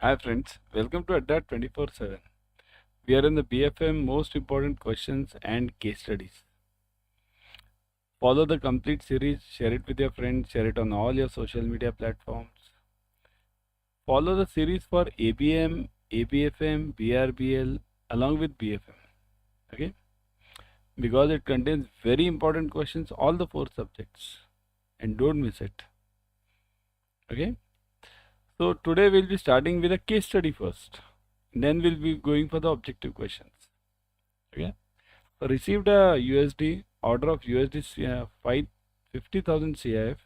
Hi friends, welcome to Adda 24/7. We are in the BFM most important questions and case studies. Follow the complete series, share it with your friends, share it on all your social media platforms. Follow the series for ABM, ABFM, BRBL along with BFM. Okay? Because it contains very important questions, all the four subjects. And don't miss it. Okay? So today we'll be starting with a case study first. Then we'll be going for the objective questions. Okay? So received a USD order of USD 50,000 CIF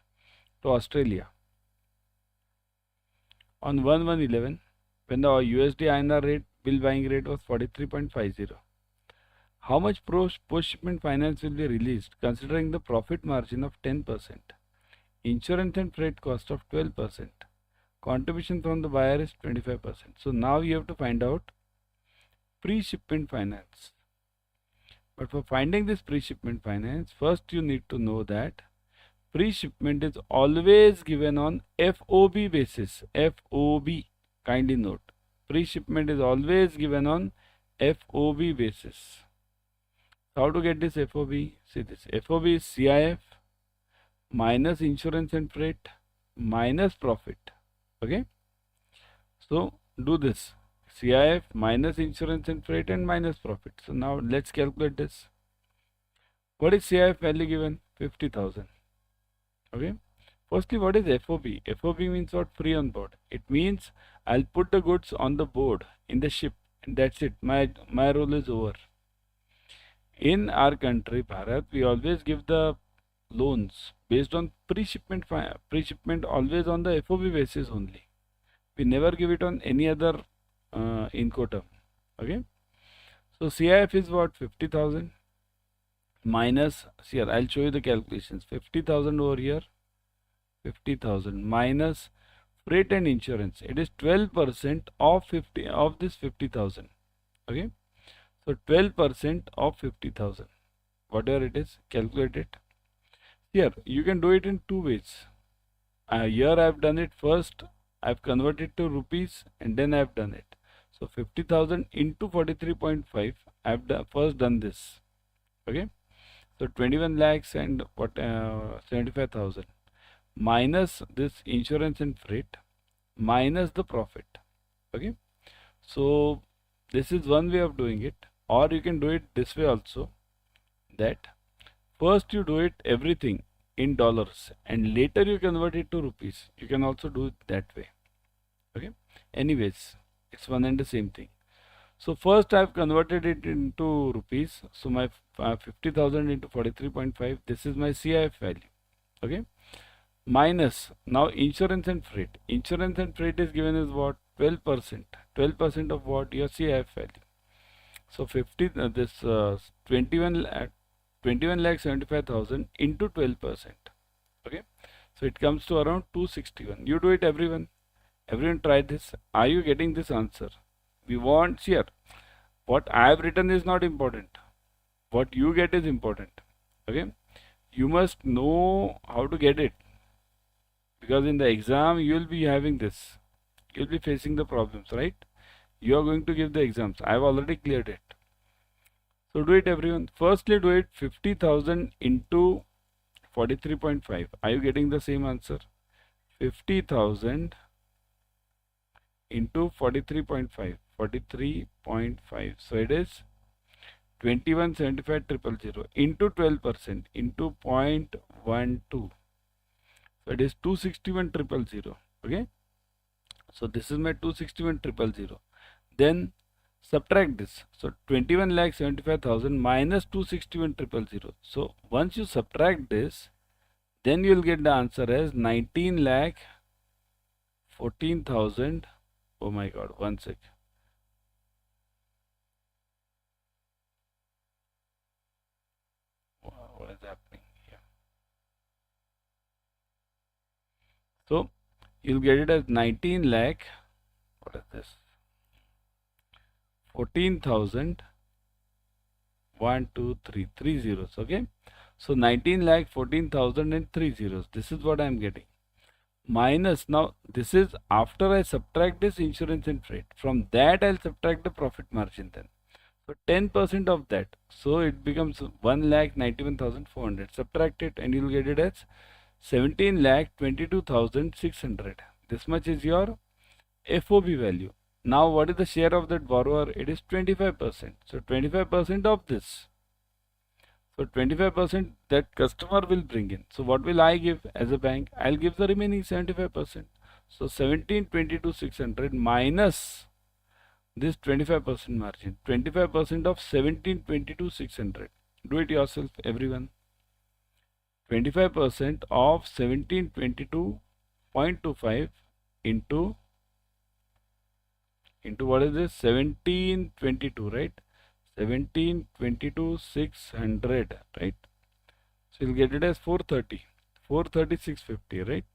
to Australia on 1/1/11 when the USD INR rate bill buying rate was 43.50. How much post shipment finance will be released considering the profit margin of 10%, insurance and freight cost of 12%, contribution from the buyer is 25%. So now you have to find out pre-shipment finance. But for finding this pre-shipment finance, first you need to know that pre-shipment is always given on FOB basis. FOB, kindly note. Pre-shipment is always given on FOB basis. How to get this FOB? See this. FOB is CIF minus insurance and freight minus profit. Okay. So do this. CIF minus insurance and freight and minus profit. So now let's calculate this. What is CIF value given? 50,000. Okay. Firstly, what is FOB? FOB means what? Free on board. It means I'll put the goods on the board in the ship and that's it. My role is over. In our country, Bharat, we always give the loans based on pre-shipment always on the FOB basis only. We never give it on any other Incoterm. Okay. So CIF is what? 50,000 minus, here I'll show you the calculations. 50,000 over here, 50,000 minus freight and insurance. It is 12% of this 50,000. Okay. So 12% of 50,000. Whatever it is, calculate it. Here you can do it in two ways. Here I've done it first. I've converted to rupees and then I've done it. So 50,000 into 43.5. I've first done this. Okay. So 21 lakhs and 75,000 minus this insurance and freight minus the profit. Okay. So this is one way of doing it, or you can do it this way also, that first you do it everything in dollars and later you convert it to rupees. You can also do it that way. Okay. Anyways, it's one and the same thing. So first I've converted it into rupees. So my 50,000 into 43.5, this is my CIF value. Okay. Minus now insurance and freight. Insurance and freight is given as what? 12%. 12% of what? Your CIF value. So 21 lakh 75,000 into 12%. Okay. So it comes to around 261. You do it, everyone. Everyone try this. Are you getting this answer? We want here. What I have written is not important. What you get is important. Okay. You must know how to get it. Because in the exam, you will be having this. You will be facing the problems, right? You are going to give the exams. I have already cleared it. So do it, everyone. Firstly, do it 50,000 into 43.5. Are you getting the same answer? 50,000 into 43.5. 43.5. So it is 21,75,000 into 12% into 0.12. So it is 261,000. Okay. So this is my 261,000. Then subtract this. So 21,75,000 minus 261,000. So once you subtract this, then you will get the answer as 19,14,000. Oh my God, one sec. What is happening here? So you'll get it as 19 lakh. What is this? 14,000. 1, 2, 3, 3 zeros. Okay. So 19 lakh 14,000 and 3 zeros. This is what I am getting. minus, now this is after I subtract this insurance and freight. From that I'll subtract the profit margin then. So 10% of that. So it becomes 1,91,400. Subtract it and you'll get it as 17,22,600. This much is your FOB value. Now what is the share of that borrower? It is 25%. So 25% of this. So 25% that customer will bring in. So what will I give as a bank? I'll give the remaining 75%. So 17,22,600 minus this 25% margin. 25% of 17,22,600. Do it yourself, everyone. 25% of 1722.25 into what is this? 1722, right? 1722,600, right? So you'll get it as 430, 436.50, right?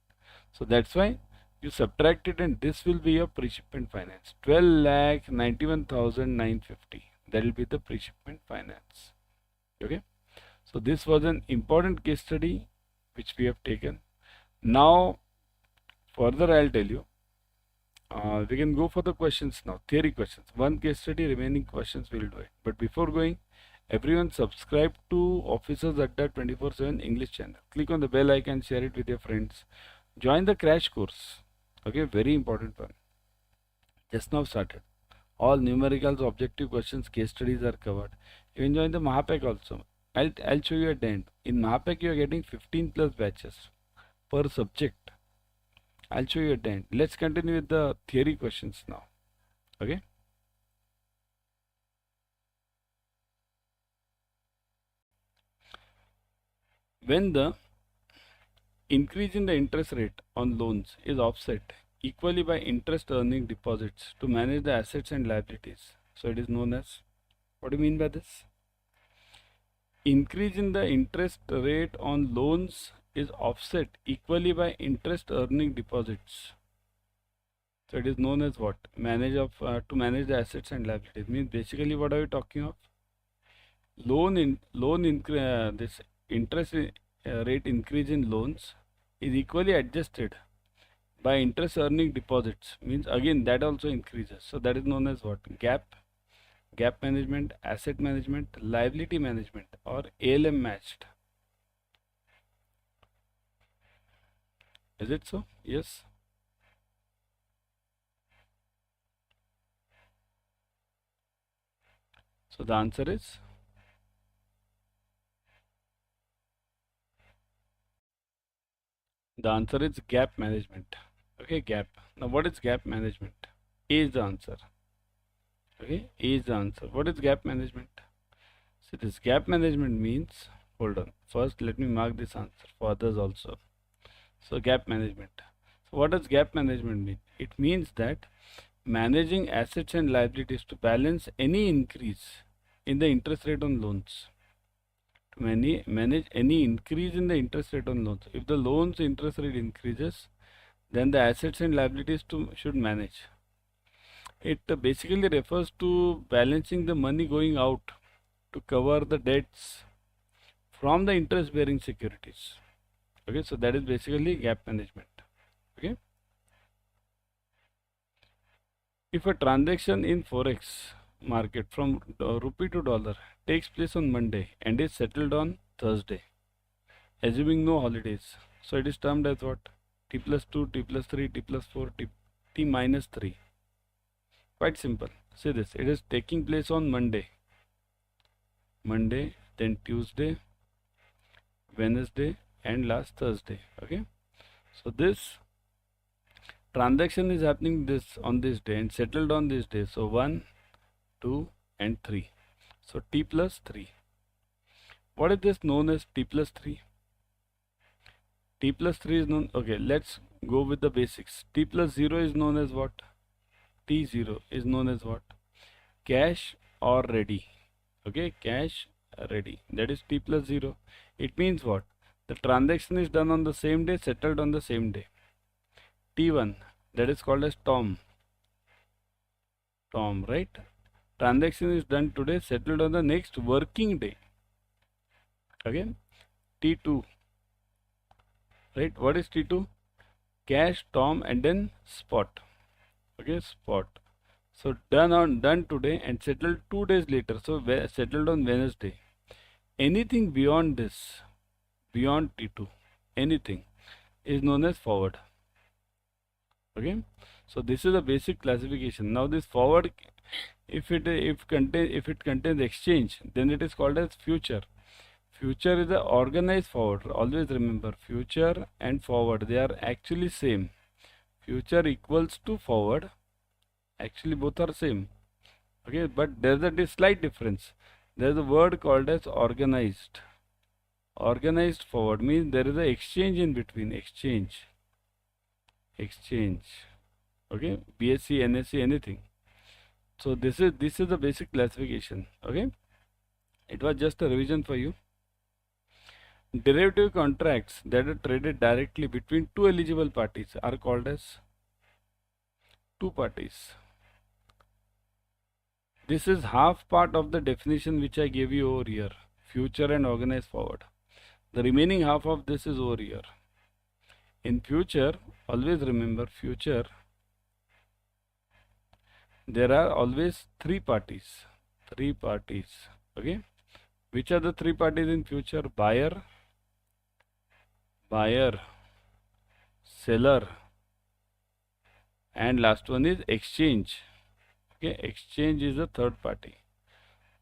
So that's why you subtract it, and this will be your pre-shipment finance. 12,91,950. That will be the pre-shipment finance. Okay. So this was an important case study which we have taken. Now further I'll tell you. We can go for the questions now, theory questions. One case study, remaining questions we'll do it. But before going, everyone subscribe to Officers Adda 24/7 English channel. Click on the bell icon, share it with your friends. Join the crash course. Okay, very important one. Just now started. All numericals, objective questions, case studies are covered. You can join the Mahapack also. I'll show you at the end. In Mahapack you are getting 15 plus batches per subject. I'll show you at the end. Let's continue with the theory questions now. Okay. When the increase in the interest rate on loans is offset equally by interest earning deposits to manage the assets and liabilities. So it is known as, what do you mean by this? Increase in the interest rate on loans is offset equally by interest earning deposits. So it is known as what? To manage the assets and liabilities. Means basically what are we talking of? This interest rate increase in loans is equally adjusted by interest earning deposits. Means again that also increases. So that is known as what? Gap management, asset management, liability management, or ALM matched. Is it so? Yes. So the answer is gap management. Okay, gap. Now what is gap management? A is the answer. Okay, A is the answer. What is gap management? So this gap management means, hold on. First let me mark this answer for others also. So gap management. So what does gap management mean? It means that managing assets and liabilities to balance any increase in the interest rate on loans. To manage any increase in the interest rate on loans. If the loans interest rate increases, then the assets and liabilities should manage. It basically refers to balancing the money going out to cover the debts from the interest bearing securities. Okay, so that is basically gap management. Okay. If a transaction in forex market from rupee to dollar takes place on Monday and is settled on Thursday, assuming no holidays, so it is termed as what? T plus 2, T plus 3, T plus 4, T minus 3. Quite simple. See this, it is taking place on Monday, then Tuesday, Wednesday, and last Thursday. Okay, so this transaction is happening on this day and settled on this day. So 1, 2, and 3. So T plus 3. What is this known as T plus 3? T plus 3 is known, okay, let's go with the basics. T plus 0 is known as what? T0 is known as what? Cash or ready. Okay, cash ready. That is T plus 0. It means what? The transaction is done on the same day, settled on the same day. T1, that is called as Tom, right? Transaction is done today, settled on the next working day. Okay. T2, right? What is T2? cash, Tom, and then spot. Okay, spot. So done today and settled 2 days later. So settled on Wednesday. Anything beyond this, beyond T2, anything is known as forward. Okay, so this is a basic classification. Now this forward, if it contains exchange, then it is called as future. Future is the organized forward. Always remember, future and forward, they are actually same. Future equals to forward. Actually both are same. Okay, but there's a slight difference. There's a word called as organized. Organized forward means there is an exchange in between. Exchange. Okay, BSc, NSc, anything. So this is the basic classification. Okay, it was just a revision for you. Derivative contracts that are traded directly between two eligible parties are called as two parties. This is half part of the definition which I gave you over here, future and organized forward. The remaining half of this is over here. In future, always remember, future, there are always three parties. Okay, which are the three parties in future? Buyer, seller, and last one is exchange. Okay, exchange is the third party.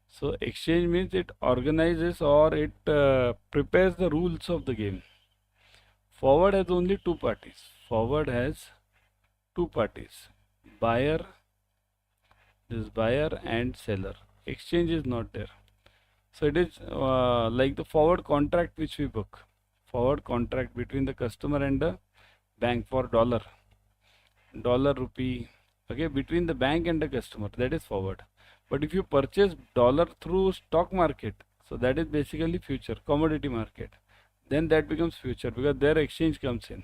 So exchange means it organizes or it prepares the rules of the game. Forward has only two parties. Buyer, this buyer and seller. Exchange is not there. So it is like the forward contract which we book. Forward contract between the customer and the bank for dollar, rupee. Okay, between the bank and the customer, that is forward. But if you purchase dollar through stock market, so that is basically future, commodity market. Then that becomes future because their exchange comes in.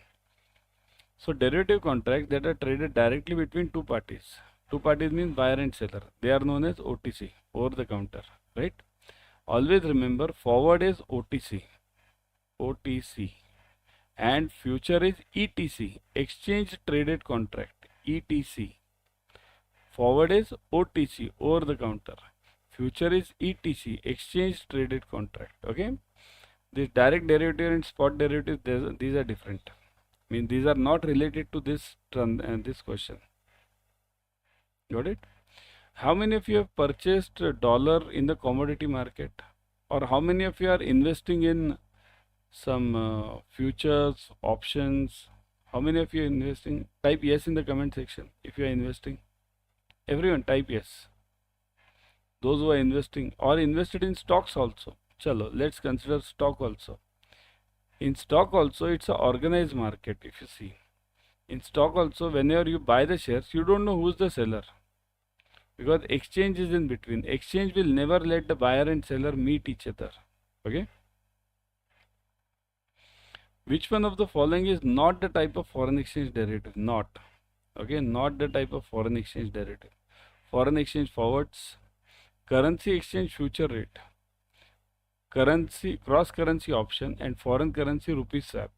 So derivative contracts that are traded directly between two parties. Two parties means buyer and seller. They are known as OTC, over the counter, right? Always remember, forward is OTC, and future is ETC, exchange traded contract, ETC. Forward is OTC, over the counter. Future is ETC, exchange traded contract. Okay, this direct derivative and spot derivative, these are different. I mean, these are not related to this question. Got it? How many of you have purchased a dollar in the commodity market, or how many of you are investing in some futures, options? How many of you are investing? Type yes in the comment section if you are investing. Everyone type yes. Those who are investing or invested in stocks also. Chalo, let's consider stock also. In stock also, it's an organized market. If you see, in stock also, whenever you buy the shares, you don't know who's the seller because exchange is in between. Exchange will never let the buyer and seller meet each other. Okay. Which one of the following is not the type of foreign exchange derivative? Not. Okay, not the type of foreign exchange derivative. Foreign exchange forwards, currency exchange future rate, currency cross currency option, and foreign currency rupee swap.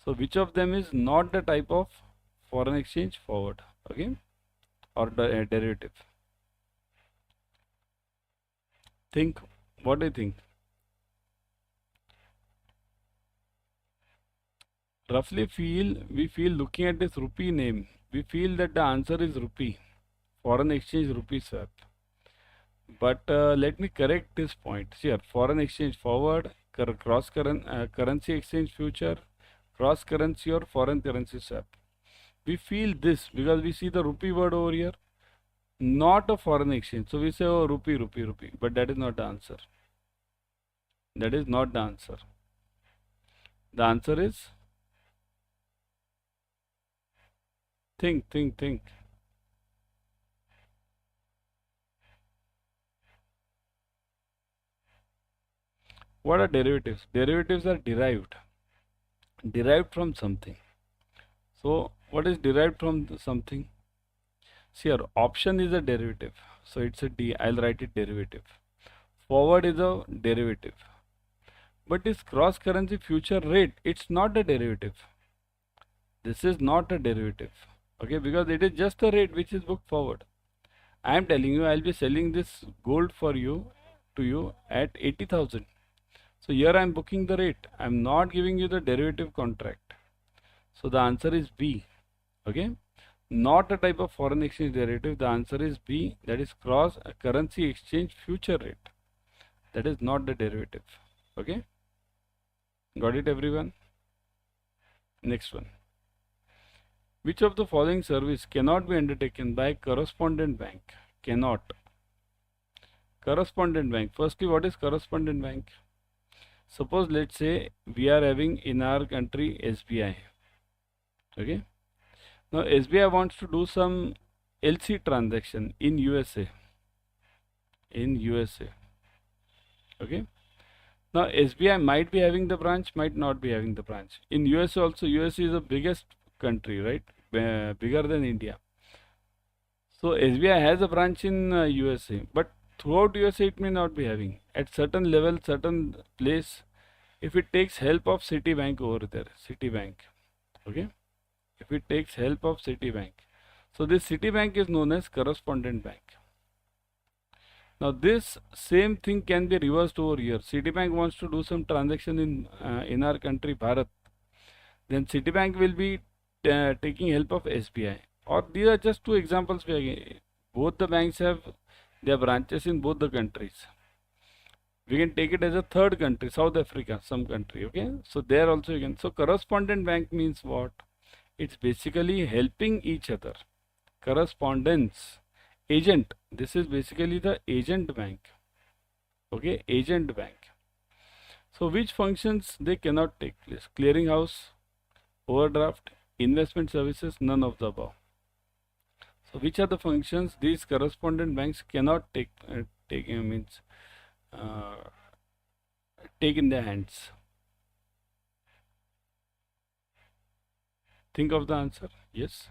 So which of them is not the type of foreign exchange forward? Okay, or derivative? Think. What do you think? Roughly we feel looking at this rupee name, we feel that the answer is rupee, foreign exchange rupee swap. But let me correct this point. Here, foreign exchange forward, currency exchange future, cross currency or foreign currency swap. We feel this because we see the rupee word over here, not a foreign exchange. So we say, oh, rupee, but that is not the answer. That is not the answer. The answer is think. What are derivatives? Derivatives are derived from something. So what is derived from something? See here, option is a derivative. So it's a D. I'll write it derivative. Forward is a derivative. But this cross currency future rate, it's not a derivative. This is not a derivative. Okay, because it is just a rate which is booked forward. I am telling you, I'll be selling this gold for you to you at 80,000. So here I am booking the rate. I am not giving you the derivative contract. So the answer is B. Okay, not a type of foreign exchange derivative. The answer is B, that is cross currency exchange future rate. That is not the derivative. Okay, got it everyone? Next one. Which of the following service cannot be undertaken by correspondent bank? Cannot. Correspondent bank. Firstly, what is correspondent bank? Suppose let's say we are having in our country SBI. Okay. Now SBI wants to do some LC transaction in USA. In USA. Okay. Now SBI might be having the branch, might not be having the branch. In USA also, USA is the biggest country, right? Bigger than India. So SBI has a branch in USA, but throughout USA it may not be having. At certain level, certain place, if it takes help of Citibank over there, Citibank, okay? If it takes help of Citibank, so this Citibank is known as correspondent bank. Now this same thing can be reversed over here. Citibank wants to do some transaction in our country, Bharat. Then Citibank will be taking help of SBI. Or these are just two examples. Both the banks have their branches in both the countries. We can take it as a third country, South Africa, some country. Okay, so there also you can. So correspondent bank means what? It's basically helping each other. Correspondence, agent. This is basically the agent bank. Okay, agent bank. So which functions they cannot take place? Clearinghouse, overdraft, investment services, none of the above. So which are the functions these correspondent banks cannot take in their hands? Think of the answer. Yes.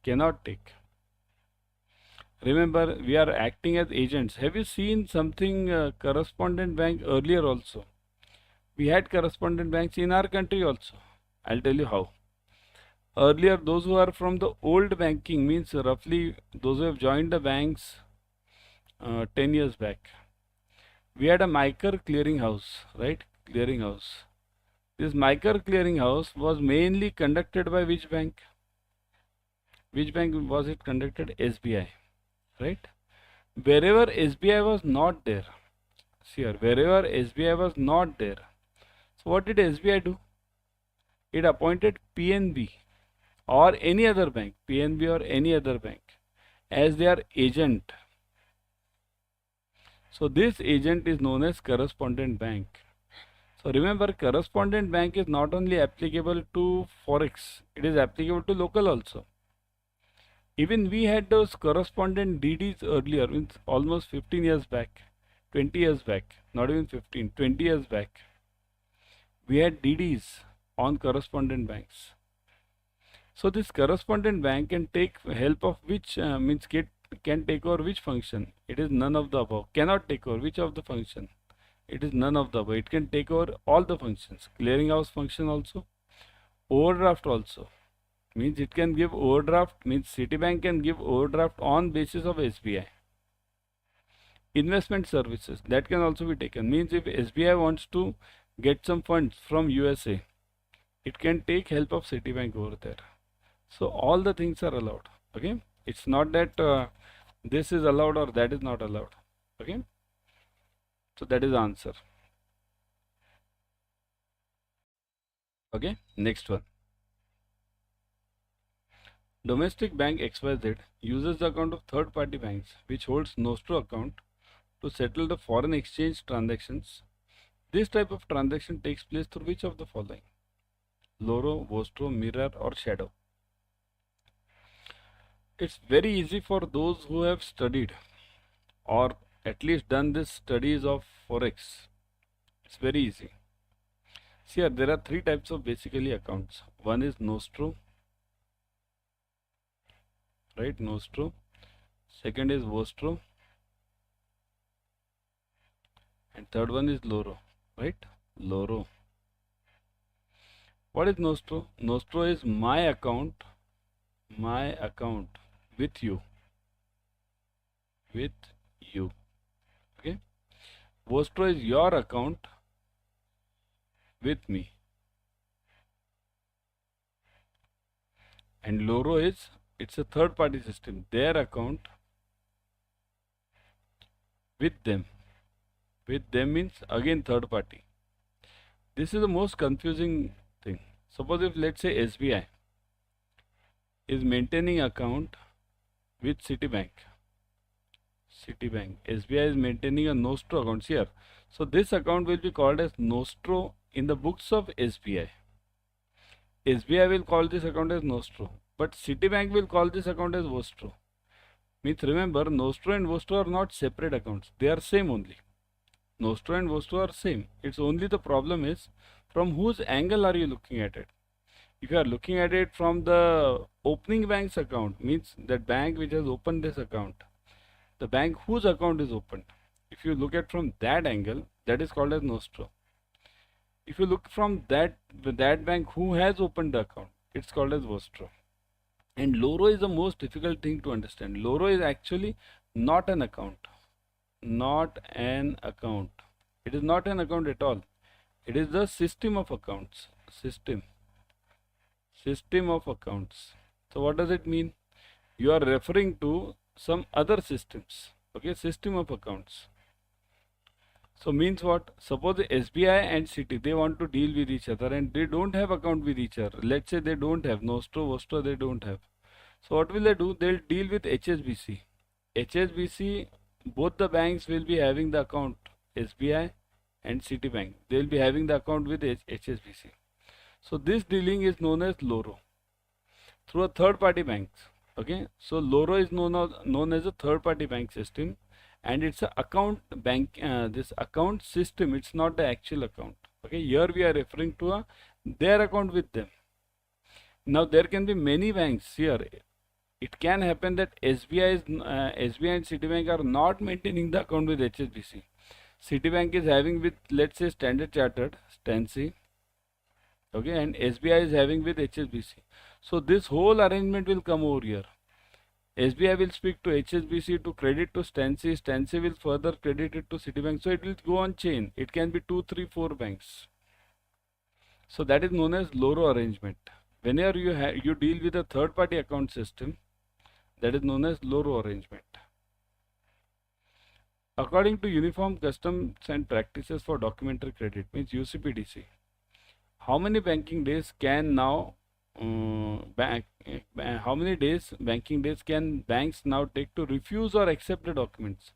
Cannot take. Remember, we are acting as agents. Have you seen something correspondent bank earlier also? We had correspondent banks in our country also. I'll tell you how. Earlier, those who are from the old banking, means roughly those who have joined the banks 10 years back. We had a Miker clearinghouse, right? Clearinghouse. This Miker clearinghouse was mainly conducted by which bank? Which bank was it conducted? SBI, right? Wherever SBI was not there, see here, wherever SBI was not there, so what did SBI do? It appointed PNB or any other bank, PNB or any other bank as their agent. So this agent is known as correspondent bank. So remember, correspondent bank is not only applicable to Forex, it is applicable to local also. Even we had those correspondent DDs earlier, means almost 15 years back, 20 years back, not even 15, 20 years back. We had DDs on correspondent banks. So this correspondent bank can take help of which can take over which function? It is none of the above. Cannot take over which of the function? It is none of the above. It can take over all the functions. Clearinghouse function also. Overdraft also. Means it can give overdraft. Means Citibank can give overdraft on basis of SBI. Investment services, that can also be taken. Means if SBI wants to get some funds from USA, it can take help of Citibank over there. So all the things are allowed. Okay, it's not that this is allowed or that is not allowed. Okay, so that is the answer. Okay, next one. Domestic bank XYZ uses the account of third party banks which holds nostro account to settle the foreign exchange transactions. This type of transaction takes place through which of the following? Loro, Vostro, Mirror or Shadow? It's very easy for those who have studied or at least done this studies of Forex. It's very easy. See here, there are three types of basically accounts. One is nostro, right? Nostro. Second is Vostro. And third one is Loro, right? Loro. What is Nostro? Nostro is my account with you, with you. Okay. Vostro is your account with me. And Loro is, it's a third party system, their account with them. With them means again third party. This is the most confusing thing. Suppose if let's say SBI is maintaining account with Citibank. SBI is maintaining a Nostro account here. So this account will be called as Nostro in the books of SBI. SBI will call this account as Nostro, but Citibank will call this account as Vostro. Means remember, Nostro and Vostro are not separate accounts. They are same only. Nostro and Vostro are same. It's only the problem is from whose angle are you looking at it. If you are looking at it from the opening bank's account, means that bank which has opened this account, the bank whose account is opened. If you look at from that angle, that is called as Nostro. If you look from that bank who has opened the account, it's called as Vostro. And Loro is the most difficult thing to understand. Loro is actually not an account. Not an account. It is not an account at all. It is the system of accounts. System of accounts. So what does it mean? You are referring to some other systems. Okay, system of accounts. So means what? Suppose the SBI and Citi, they want to deal with each other and they don't have account with each other. Let's say they don't have Nostro, Vostro, they don't have. So what will they do? They'll deal with HSBC. HSBC, both the banks will be having the account, SBI and Citibank. They will be having the account with HSBC. So this dealing is known as Loro through a third party bank. Okay, so Loro is known as a third party bank system, and it's a account bank. This account system, it's not the actual account. Okay, here we are referring to their account with them. Now there can be many banks here. It can happen that SBI and Citibank are not maintaining the account with HSBC. Citibank is having with, let's say, Standard Chartered, Stancy. Okay, and SBI is having with HSBC. So this whole arrangement will come over here. SBI will speak to HSBC to credit to Stancy. Stancy will further credit it to Citibank. So it will go on chain. It can be 2, 3, 4 banks. So that is known as Loro arrangement. Whenever you deal with a third party account system, that is known as Loro arrangement. According to Uniform Customs and Practices for Documentary Credit, means UCPDC, how many banking days can now how many banking days can banks now take to refuse or accept the documents?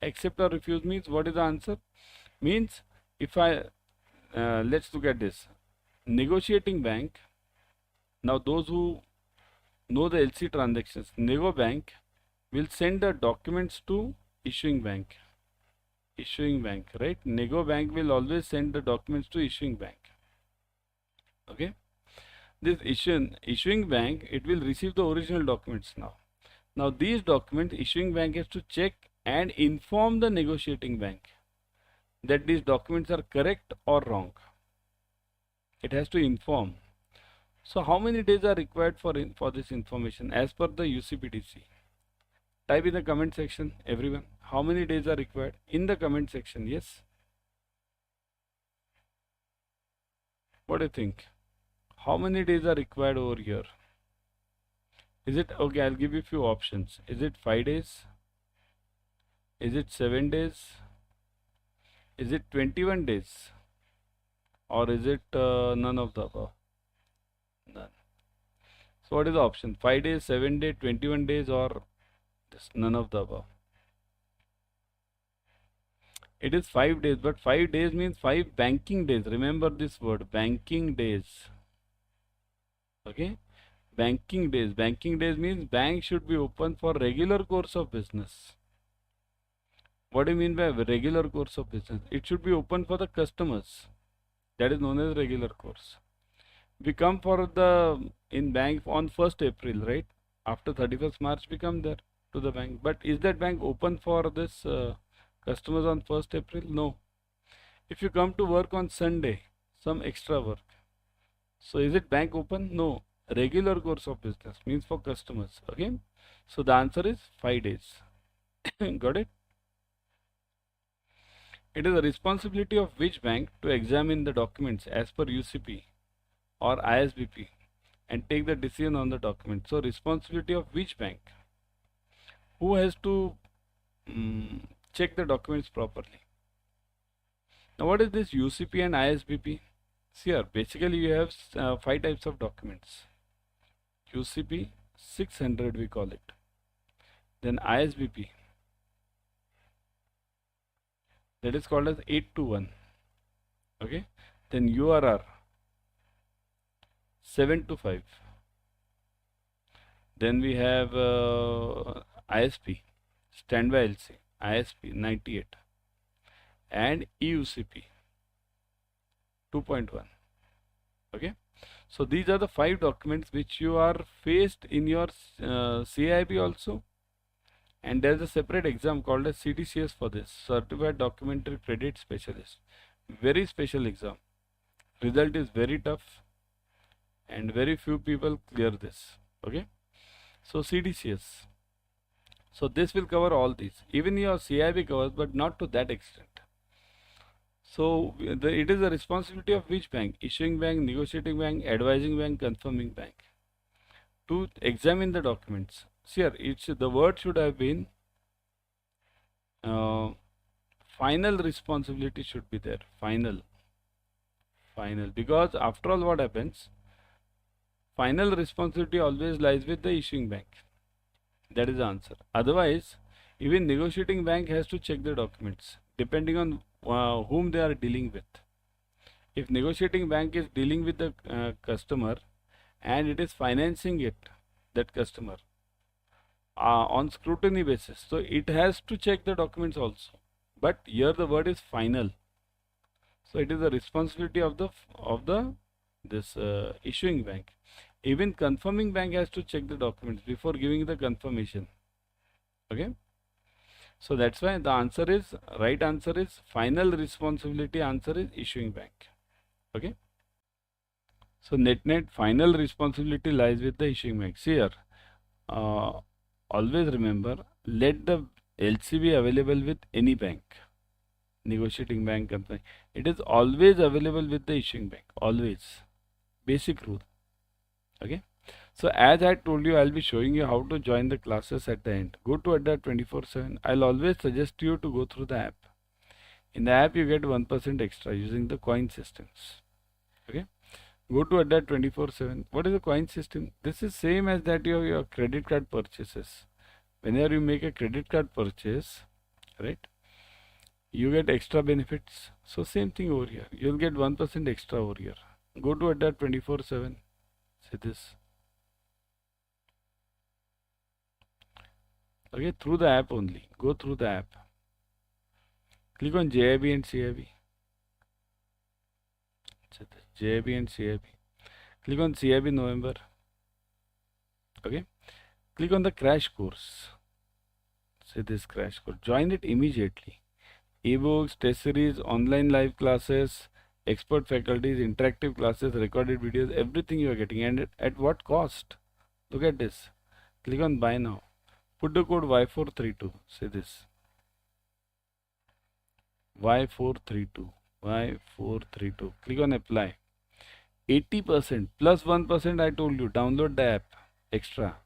Accept or refuse means, what is the answer? Means if I let's look at this. Negotiating bank. Now those who know the LC transactions, Nego bank will send the documents to issuing bank. Issuing bank, right? Nego bank will always send the documents to issuing bank. Okay. This issuing bank, it will receive the original documents now. Now these documents, issuing bank has to check and inform the negotiating bank that these documents are correct or wrong. It has to inform. So how many days are required for this information as per the UCPDC? Type in the comment section, everyone. How many days are required? In the comment section, yes. What do you think? How many days are required over here? Is it, okay, I'll give you a few options. Is it 5 days? Is it 7 days? Is it 21 days? Or is it none of the above? None. So what is the option? 5 days, 7 days, 21 days, or just none of the above? It is 5 days, but 5 days means 5 banking days. Remember this word, banking days. Okay, banking days. Banking days means bank should be open for regular course of business. What do you mean by regular course of business? It should be open for the customers. That is known as regular course. We come for the in bank on 1st April, right? After 31st March we come there to the bank. But is that bank open for this customers on 1st April? No. If you come to work on Sunday, some extra work. So is it bank open? No. Regular course of business means for customers. Okay. So the answer is 5 days. Got it? It is the responsibility of which bank to examine the documents as per UCP or ISBP and take the decision on the document. So responsibility of which bank? Who has to check the documents properly? Now what is this UCP and ISBP? See here, basically you have 5 types of documents. UCP 600 we call it. Then ISBP, that is called as 821. Okay. Then URR 725. Then we have ISP, standby LC, ISP 98, and EUCP 2.1. Okay. So these are the 5 documents which you are faced in your CAIIB also, and there is a separate exam called as CDCS for this, Certified Documentary Credit Specialist. Very special exam. Result is very tough and very few people clear this. Okay. So CDCS. So this will cover all these. Even your CAIIB covers, but not to that extent. So it is the responsibility of which bank? Issuing bank, negotiating bank, advising bank, confirming bank, to examine the documents. See here, the word should have been final responsibility should be there. Final. Because after all, what happens? Final responsibility always lies with the issuing bank. That is the answer. Otherwise, even negotiating bank has to check the documents depending on whom they are dealing with. If negotiating bank is dealing with the customer and it is financing that customer on scrutiny basis, so it has to check the documents also. But here the word is final. So it is the responsibility of this issuing bank. Even confirming bank has to check the documents before giving the confirmation. Okay. So that's why the right answer is final responsibility. Answer is issuing bank. Okay. So net final responsibility lies with the issuing bank. See here, always remember, let the LC be available with any bank, negotiating bank, company. It is always available with the issuing bank. Always. Basic rule. Okay. So as I told you, I'll be showing you how to join the classes at the end. Go to Adda 24/7. I'll always suggest you to go through the app. In the app, you get 1% extra using the coin systems. Okay. Go to Adda 24/7. What is the coin system? This is same as that your credit card purchases. Whenever you make a credit card purchase, right, you get extra benefits. So same thing over here. You'll get 1% extra over here. Go to Adda 24/7. See this. Okay, through the app only. Go through the app. Click on JAIIB and CAIIB. JAIIB and CAIIB. Click on CAIIB November. Okay. Click on the crash course. Say this crash course. Join it immediately. Ebooks, test series, online live classes, expert faculties, interactive classes, recorded videos, everything you are getting. And at what cost? Look at this. Click on buy now. Put the code Y432. Say this. Y432. Y432. Click on apply. 80% plus 1% I told you. Download the app. Extra.